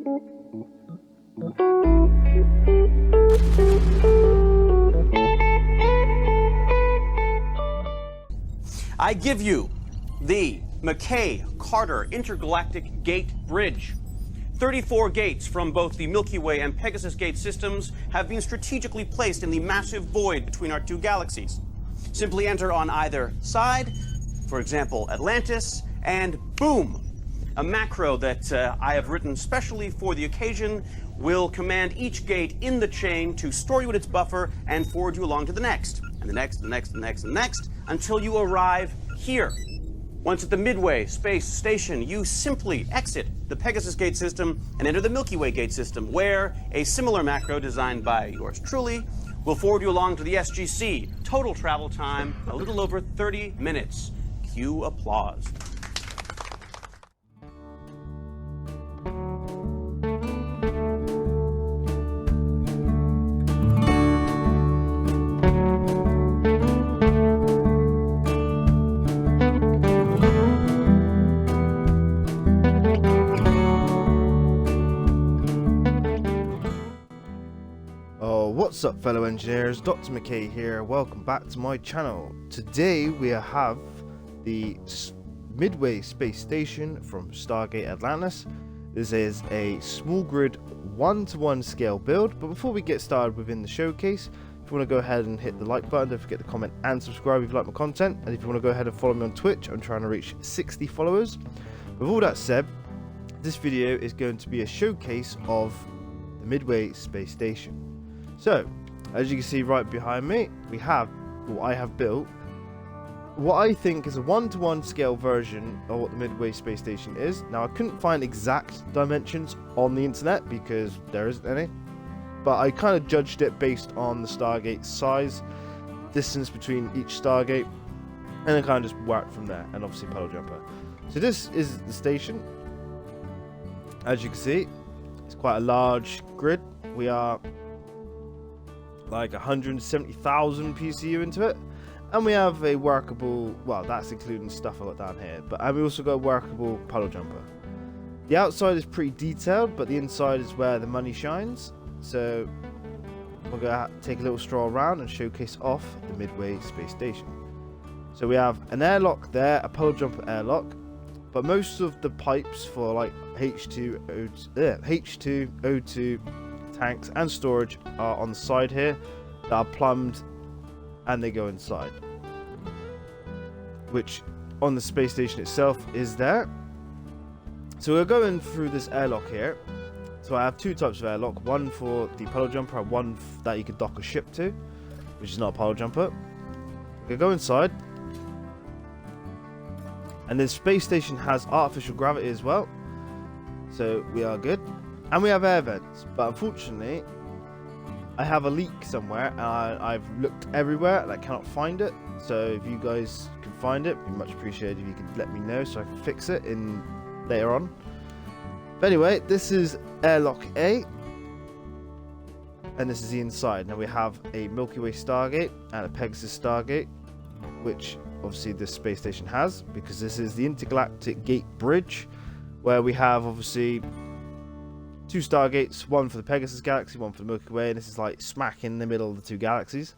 I give you the McKay-Carter Intergalactic Gate Bridge. 34 gates from both the Milky Way and Pegasus Gate systems have been strategically placed in the massive void between our two galaxies. Simply enter on either side, for example, Atlantis, and boom! A macro that I have written specially for the occasion will command each gate in the chain to store you in its buffer and forward you along to the next, and the next, and the next, and the next, and the next, until you arrive here. Once at the Midway space station, you simply exit the Pegasus Gate system and enter the Milky Way Gate system, where a similar macro designed by yours truly will forward you along to the SGC. Total travel time, a little over 30 minutes. Cue applause. What's up, fellow engineers? Dr. McKay here. Welcome back to my channel. Today we have the Midway space station from Stargate Atlantis. This is a small grid 1-to-1 scale build, but before we get started within the showcase, if you want to go ahead and hit the like button, don't forget to comment and subscribe if you like my content, and if you want to go ahead and follow me on Twitch, I'm trying to reach 60 followers. With all that said, this video is going to be a showcase of the Midway space station. So, as you can see right behind me, we have what I have built. What I think is a 1-to-1 scale version of what the Midway space station is. Now, I couldn't find exact dimensions on the internet because there isn't any, but I kind of judged it based on the Stargate size, distance between each Stargate, and then kind of just worked from there, and obviously Puddle Jumper. So this is the station. As you can see, it's quite a large grid. We are like 170,000 PCU into it, and we have a workable, well, that's including stuff I got down here, and we also got a workable Puddle Jumper. The outside is pretty detailed, but the inside is where the money shines. So we're gonna take a little stroll around and showcase off the Midway space station. So we have an airlock there, a Puddle Jumper airlock, but most of the pipes for like H2, O2 tanks and storage are on the side here that are plumbed, and they go inside, which on the space station itself is there. So we're going through this airlock here. So I have two types of airlock, one for the Puddle Jumper and one that you could dock a ship to, which is not a Puddle Jumper. We can go inside, and this space station has artificial gravity as well, so we are good. And we have air vents, but unfortunately I have a leak somewhere, and I've looked everywhere and I cannot find it. So if you guys can find it, it'd be much appreciated if you could let me know so I can fix it in later on. But anyway, this is airlock A, and this is the inside. Now we have a Milky Way Stargate and a Pegasus Stargate, which obviously this space station has, because this is the Intergalactic Gate Bridge, where we have obviously two Stargates, one for the Pegasus Galaxy, one for the Milky Way, and this is like smack in the middle of the two galaxies.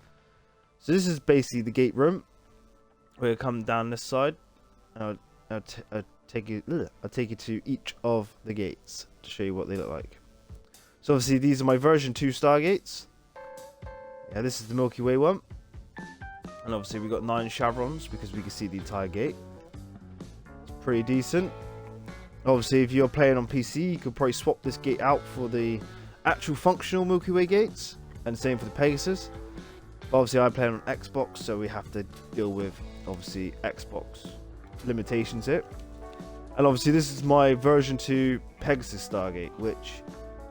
So this is basically the gate room. We're gonna come down this side, and I'll take you to each of the gates to show you what they look like. So obviously these are my version 2 Stargates. Yeah, this is the Milky Way one, and obviously we've got 9 chevrons because we can see the entire gate. It's pretty decent. Obviously, if you're playing on PC, you could probably swap this gate out for the actual functional Milky Way gates, and the same for the Pegasus. But obviously, I'm playing on Xbox, so we have to deal with, obviously, Xbox limitations here. And obviously, this is my version 2 Pegasus Stargate, which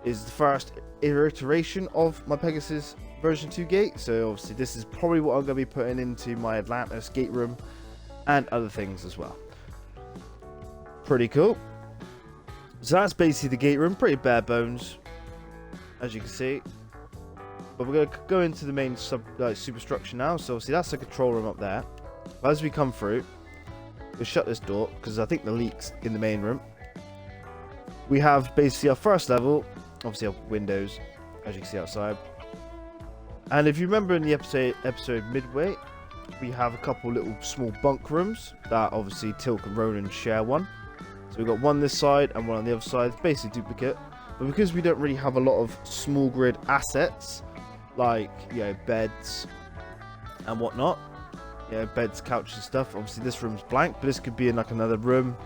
is the first iteration of my Pegasus version 2 gate. So obviously, this is probably what I'm going to be putting into my Atlantis gate room and other things as well. Pretty cool. So that's basically the gate room, pretty bare bones, as you can see. But we're going to go into the main superstructure now. So obviously that's the control room up there. But as we come through, we'll shut this door because I think the leak's in the main room. we have basically our first level, obviously our windows, as you can see outside. And if you remember in the episode Midway, we have a couple little small bunk rooms that obviously Tilk and Ronan share one. So we've got one this side and one on the other side. It's basically duplicate. But because we don't really have a lot of small grid assets, like, you know, beds and whatnot, you know, beds, couches and stuff. Obviously this room's blank, but this could be in like another room,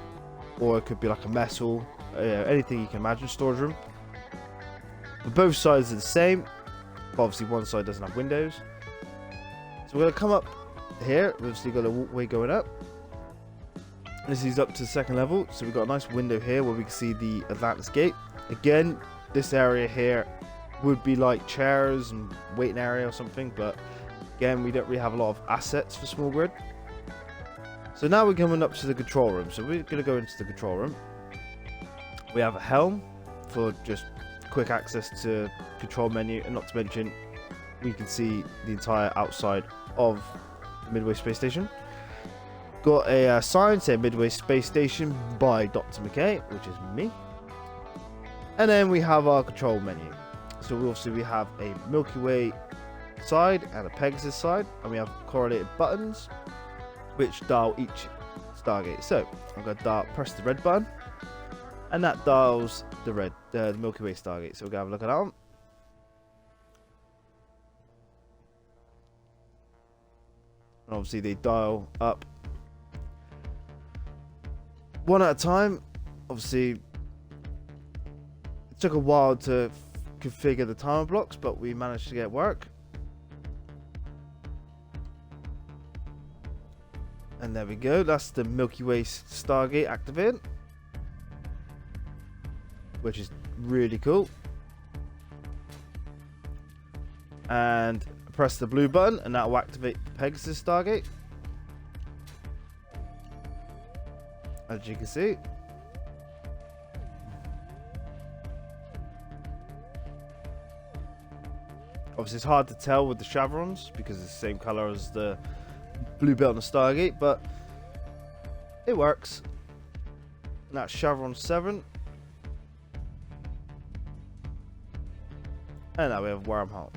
or it could be like a mess hall, anything you can imagine, storage room. But both sides are the same, but obviously one side doesn't have windows. So we're going to come up here. We've obviously got a walkway going up. This is up to the second level, so we've got a nice window here where we can see the Atlantis Gate. Again, this area here would be like chairs and waiting area or something, but again, we don't really have a lot of assets for small grid. So now we're coming up to the control room. So we're going to go into the control room. We have a helm for just quick access to control menu, and not to mention we can see the entire outside of the Midway space station. Got a sign saying Midway Space Station by Dr. McKay, which is me. And then we have our control menu. So we have a Milky Way side and a Pegasus side, and we have correlated buttons which dial each Stargate. So I'm going to press the red button, and that dials the Milky Way Stargate. So we're going to have a look at that one. And obviously they dial up one at a time. Obviously it took a while to configure the timer blocks, but we managed to get it work. And there we go, that's the Milky Way Stargate activated, which is really cool. And press the blue button and that will activate the Pegasus Stargate, as you can see. Obviously it's hard to tell with the chevrons because it's the same color as the blue bit on the Stargate, but it works. And that's chevron 7. And now we have wormhole.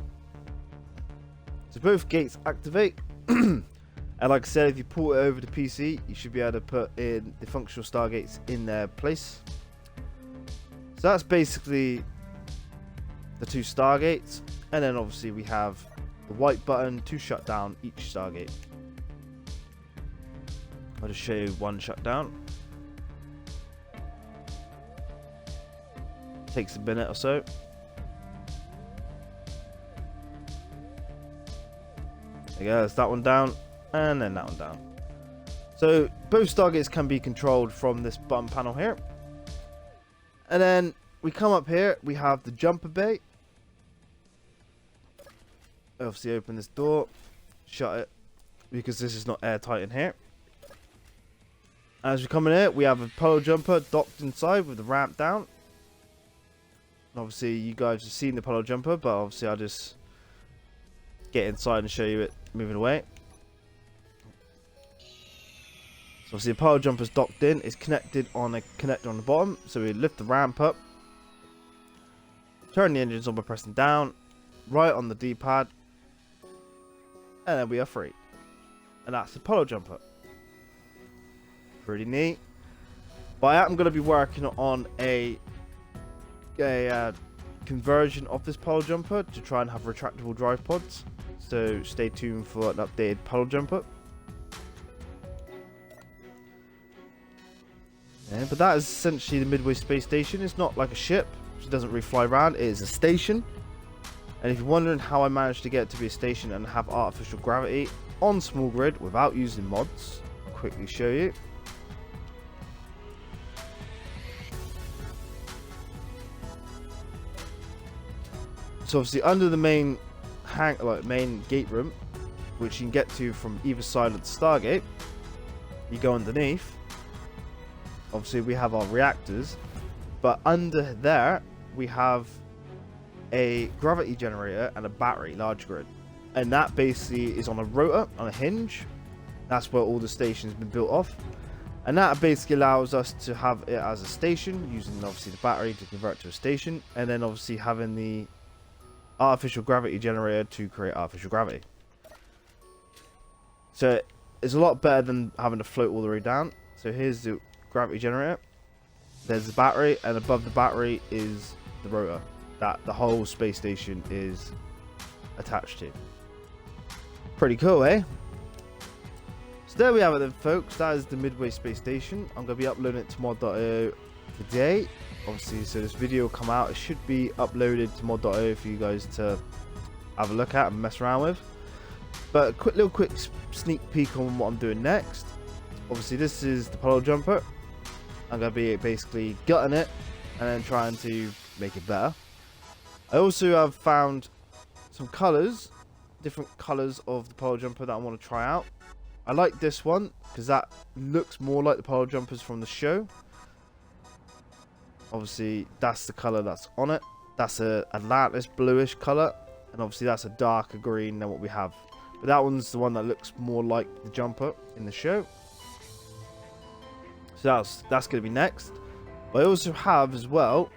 So both gates activate. And like I said, if you pull it over to PC, you should be able to put in the functional Stargates in their place. So that's basically the two Stargates. And then obviously we have the white button to shut down each Stargate. I'll just show you one shutdown. Takes a minute or so. There you go, that's that one down, and then that one down. So both Stargates can be controlled from this button panel here. And then we come up here, we have the jumper bay. Obviously open this door, shut it, because this is not airtight in here. As we come in here, we have a Puddle jumper docked inside with the ramp down. Obviously you guys have seen the Puddle jumper, but obviously I'll just get inside and show you it moving away. So obviously the Puddle jumper's docked in, it's connected on a connector on the bottom. So we lift the ramp up, turn the engines on by pressing down, right on the D-pad, and then we are free. And that's the Puddle jumper. Pretty neat. But I'm going to be working on a conversion of this Puddle jumper to try and have retractable drive pods. So stay tuned for an updated Puddle jumper. Yeah, but that is essentially the Midway space station. It's not like a ship, it doesn't really fly around. It is a station. And if you're wondering how I managed to get it to be a station and have artificial gravity on small grid without using mods, I'll quickly show you. So obviously under the main main gate room, which you can get to from either side of the Stargate, you go underneath. Obviously we have our reactors, but under there we have a gravity generator and a battery, large grid, and that basically is on a rotor, on a hinge. That's where all the stations been built off. And that basically allows us to have it as a station, using obviously the battery to convert to a station, and then obviously having the artificial gravity generator to create artificial gravity. So it's a lot better than having to float all the way down. So here's the gravity generator. There's the battery, and above the battery is the rotor that the whole space station is attached to. Pretty cool, eh? So there we have it then, folks. That is the Midway space station. I'm going to be uploading it to mod.io today. Obviously, so this video will come out. It should be uploaded to mod.io for you guys to have a look at and mess around with. But a little quick sneak peek on what I'm doing next. Obviously, this is the Puddle jumper. I'm going to be basically gutting it and then trying to make it better. I also have found some colours, different colours of the Puddle jumper that I want to try out. I like this one because that looks more like the Puddle jumpers from the show. Obviously, that's the colour that's on it. That's a Atlantis bluish colour, and obviously that's a darker green than what we have. But that one's the one that looks more like the jumper in the show. So that's going to be next. But I also have as well,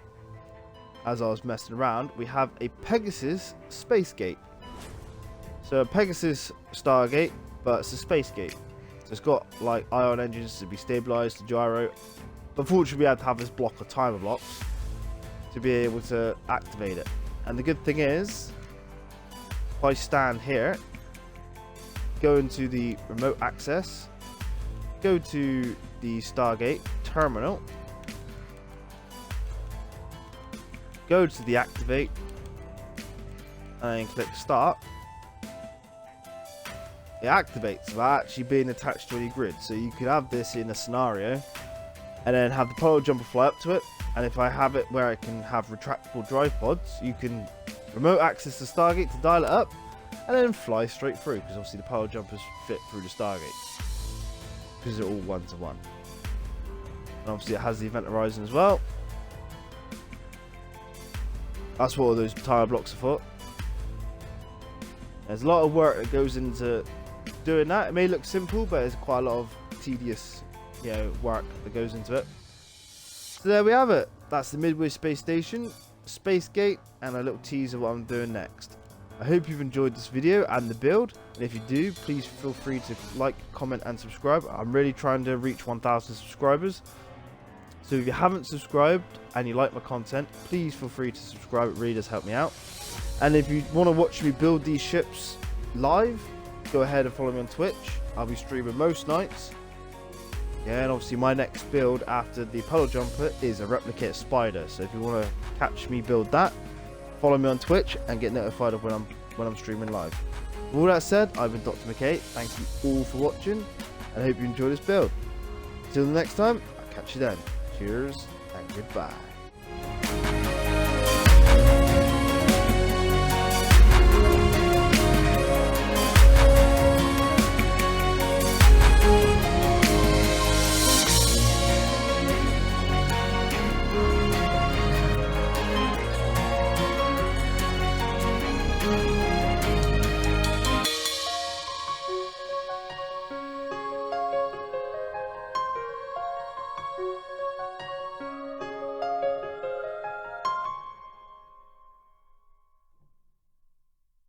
as I was messing around, we have a Pegasus space gate. So a Pegasus Stargate, but it's a space gate. So it's got like ion engines to be stabilized, to gyro. But fortunately we had to have this block of timer blocks to be able to activate it. And the good thing is, if I stand here, go into the remote access, go to the Stargate terminal, go to the activate, and then click start. It activates without actually being attached to any grid. So you could have this in a scenario and then have the Puddle jumper fly up to it. And if I have it where I can have retractable drive pods, you can remote access the Stargate to dial it up and then fly straight through, because obviously the Puddle jumpers fit through the Stargate because they're all one-to-one. And obviously it has the event horizon as well. That's what all those tire blocks are for. There's a lot of work that goes into doing that. It may look simple, but there's quite a lot of tedious, work that goes into it. So there we have it. That's the Midway space station, space gate, and a little teaser of what I'm doing next. I hope you've enjoyed this video and the build, and if you do, please feel free to like, comment, and subscribe. I'm really trying to reach 1,000 subscribers. So if you haven't subscribed and you like my content, please feel free to subscribe. It really does help me out. And if you want to watch me build these ships live, go ahead and follow me on Twitch. I'll be streaming most nights. Yeah, and obviously my next build after the Puddle jumper is a replicated spider. So if you want to catch me build that, follow me on Twitch and get notified of when I'm streaming live. With all that said, I've been Dr. McKay. Thank you all for watching, and I hope you enjoy this build. Until the next time, I'll catch you then. Cheers and goodbye.